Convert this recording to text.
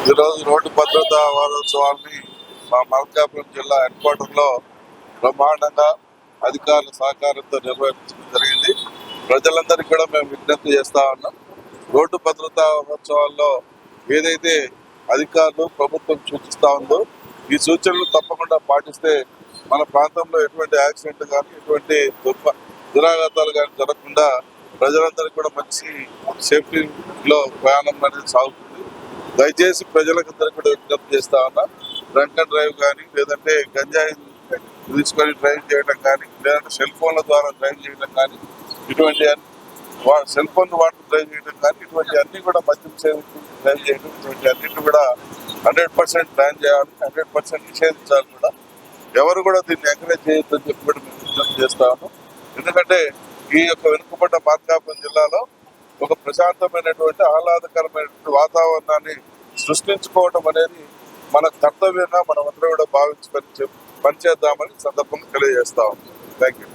ఈరోజు రోడ్డు భద్రతా వారోత్సవాన్ని మా మల్కాపురం జిల్లా హెడ్ క్వార్టర్ లో బ్రహ్మాండంగా అధికారుల సహకారంతో నిర్వహించడం జరిగింది. ప్రజలందరికీ కూడా మేము విజ్ఞప్తి చేస్తా ఉన్నాం. రోడ్డు భద్రతా వారోత్సవాల్లో ఏదైతే అధికారులు ప్రభుత్వం సూచిస్తా ఉందో ఈ సూచనలు తప్పకుండా పాటిస్తే మన ప్రాంతంలో ఎటువంటి యాక్సిడెంట్ కానీ ఎటువంటి దురాఘాతాలు కానీ జరగకుండా ప్రజలందరికీ కూడా మంచి సేఫ్టీలో ప్రయాణం అనేది సాగుతుంది. దయచేసి ప్రజలందరికీ కూడా విజ్ఞప్తి చేస్తా ఉన్నా, డ్రంక్ అండ్ డ్రైవ్ కానీ లేదంటే గంజాయి తీసుకొని డ్రైవ్ చేయడం కానీ లేదంటే సెల్ ఫోన్ల ద్వారా డ్రైవ్ చేయడం కానీ ఇటువంటి సెల్ ఫోన్ వాటర్ డ్రైవ్ చేయడం కానీ ఇటువంటి అన్ని కూడా మద్యం సేవించి డ్రైవ్ చేయడం ఇటువంటి అన్నింటినీ కూడా 100% బ్యాన్ చేయాలి, 100% నిషేధించాలి కూడా. ఎవరు కూడా దీన్ని ఎంకరేజ్ చేయొద్దని చెప్పి కూడా మేము విజ్ఞప్తి చేస్తా ఉన్నాం. ఎందుకంటే ఈ యొక్క వెనుకబడ్డ మల్కాపురం జిల్లాలో ఒక ప్రశాంతమైనటువంటి ఆహ్లాదకరమైనటువంటి వాతావరణాన్ని సృష్టించుకోవడం అనేది మన కర్తవ్యంగా మనం అందరూ కూడా భావించి పనిచేద్దామని సందర్భంగా తెలియజేస్తా ఉన్నాం. Thank you.